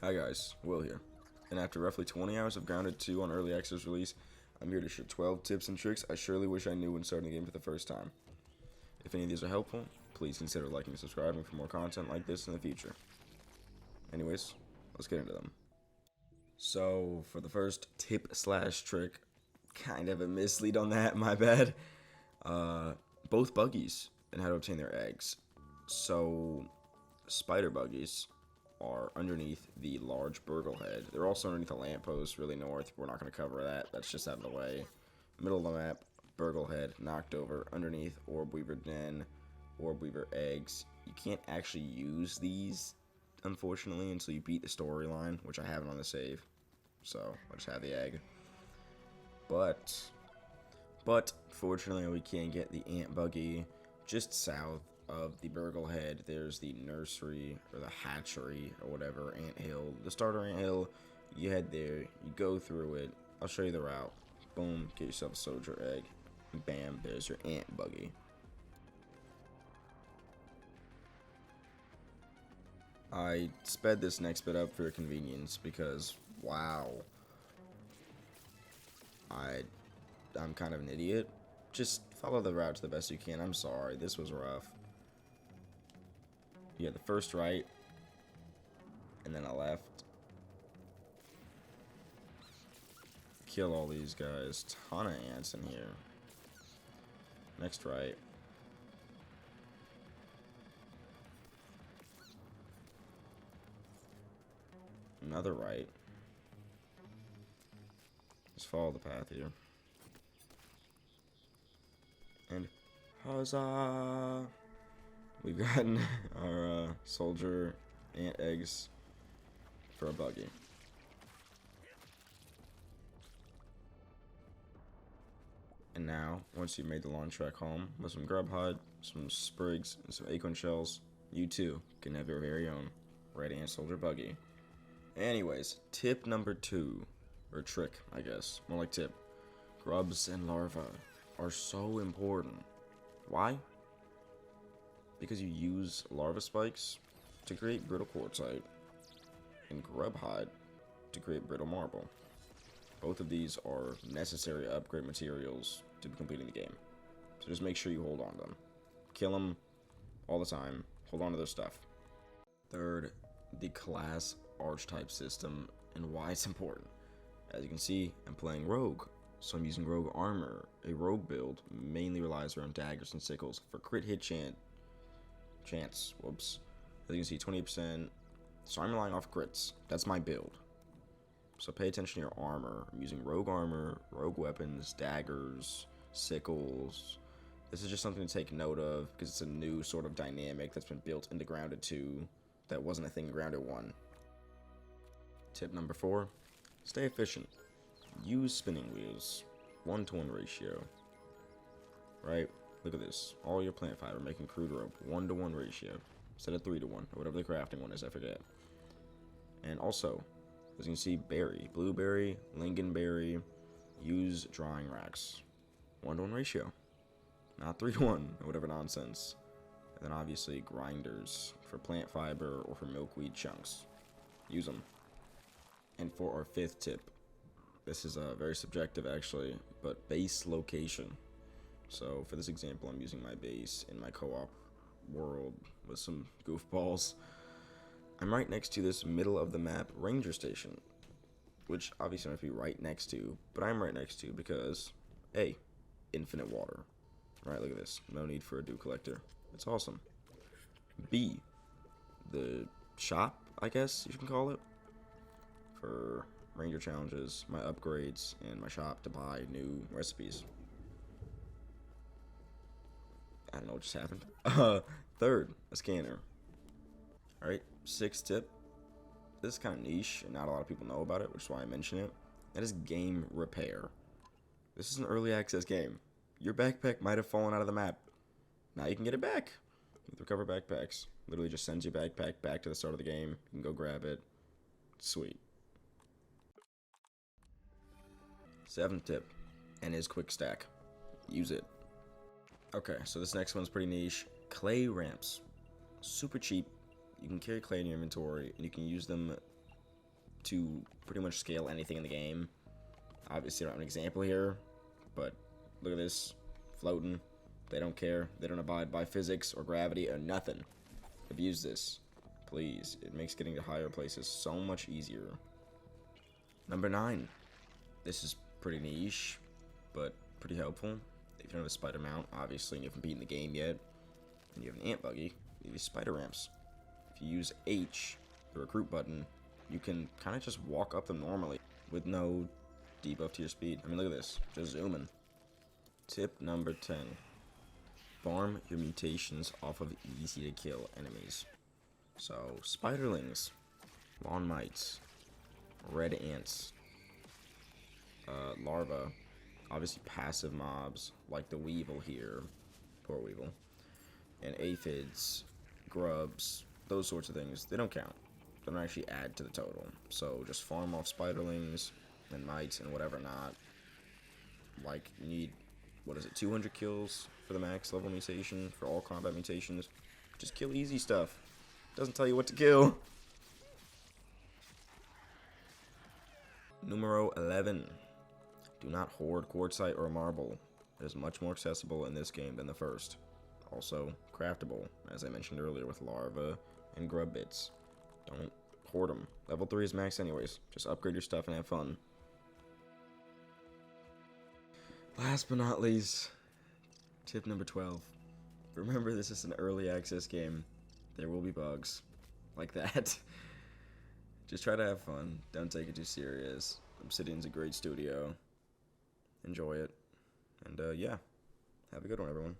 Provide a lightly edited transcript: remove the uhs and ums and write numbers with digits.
Hi guys, Will here, and after roughly 20 hours of Grounded 2 on early access release, I'm here to share 12 tips and tricks I surely wish I knew when starting the game for the first time. If any of these are helpful, please consider liking and subscribing for more content like this in the future. Anyways, let's get into them. So, for the first tip slash trick, kind of a mislead on that, my bad. Both buggies and how to obtain their eggs. So, spider buggies are underneath the large burgle head. They're also underneath a lamppost really north. We're not going to cover that. That's just out of the way. Middle of the map, burgle head, knocked over. Underneath, orb weaver den, orb weaver eggs. You can't actually use these, unfortunately, until you beat the storyline, which I haven't on the save. So, I just have the egg. But, fortunately, we can get the ant buggy just south of the burgle head. There's the nursery or the hatchery or whatever, ant hill, the starter ant hill. You head there, you go through it. I'll show you the route. Boom, get yourself a soldier egg. Bam, there's your ant buggy. I sped this next bit up for your convenience because wow, I'm kind of an idiot. Just follow the route to the best you can. I'm sorry, this was rough. You had the first right, and then a left. Kill all these guys. Ton of ants in here. Next right. Another right. Just follow the path here. And huzzah! We've gotten our soldier ant eggs for a buggy. And now, once you've made the long trek home with some grub hide, some sprigs, and some acorn shells, you too can have your very own red ant soldier buggy. Anyways, tip number 2, or trick, I guess, more like tip. Grubs and larvae are so important. Why? Because you use larva spikes to create brittle quartzite and grub hide to create brittle marble. Both of these are necessary upgrade materials to be completing the game. So just make sure you hold on to them. Kill them all the time. Hold on to their stuff. Third, the class archetype system and why it's important. As you can see, I'm playing rogue, so I'm using rogue armor. A rogue build mainly relies around daggers and sickles for crit hit chance. Whoops. As you can see, 20%. So I'm relying off crits. That's my build. So pay attention to your armor. I'm using rogue armor, rogue weapons, daggers, sickles. This is just something to take note of because it's a new sort of dynamic that's been built into Grounded 2 that wasn't a thing in Grounded 1. Tip number 4, stay efficient. Use spinning wheels, 1-to-1 ratio. Right? Look at this. All your plant fiber making crude rope, 1-to-1 ratio. Instead of 3-to-1, or whatever the crafting one is, I forget. And also, as you can see, berry, blueberry, lingonberry, use drying racks. 1-to-1 ratio. Not 3-to-1, or whatever nonsense. And then obviously grinders for plant fiber or for milkweed chunks. Use them. And for our 5th tip, this is very subjective actually, but base location. So for this example, I'm using my base in my co-op world with some goofballs. I'm right next to this middle of the map ranger station, which obviously I have to be right next to, but I'm right next to because A, infinite water. Right, look at this. No need for a dew collector. It's awesome. B, the shop, I guess you can call it, for ranger challenges, my upgrades, and my shop to buy new recipes. I don't know what just happened. Third, a scanner. Alright, 6th tip. This is kind of niche, and not a lot of people know about it, which is why I mention it. That is game repair. This is an early access game. Your backpack might have fallen out of the map. Now you can get it back with recover backpacks. Literally just sends your backpack back to the start of the game. You can go grab it. Sweet. 7th tip, and is quick stack. Use it. Okay, so this next one's pretty niche. Clay ramps. Super cheap. You can carry clay in your inventory, and you can use them to pretty much scale anything in the game. Obviously, I don't have an example here, but look at this. Floating. They don't care. They don't abide by physics or gravity or nothing. Abuse this. Please. It makes getting to higher places so much easier. Number 9. This is pretty niche, but pretty helpful. If you don't have a spider mount, obviously, and you haven't beaten the game yet, and you have an ant buggy, you use spider ramps. If you use H, the recruit button, you can kind of just walk up them normally with no debuff to your speed. I mean, look at this. Just zooming. Tip number 10. Farm your mutations off of easy to kill enemies. So, spiderlings, lawn mites, red ants, larvae, obviously passive mobs like the weevil here, poor weevil, and aphids, grubs, those sorts of things, they don't count. They don't actually add to the total. So just farm off spiderlings and mites and whatever not. Like, you need, what is it, 200 kills for the max level mutation for all combat mutations. Just kill easy stuff. Doesn't tell you what to kill. Numero 11. Do not hoard quartzite or marble. It is much more accessible in this game than the first. Also, craftable, as I mentioned earlier with larvae and grub bits. Don't hoard them. Level 3 is max anyways. Just upgrade your stuff and have fun. Last but not least, tip number 12. Remember, this is an early access game. There will be bugs like that. Just try to have fun. Don't take it too serious. Obsidian's a great studio. Enjoy it. And yeah, have a good one, everyone.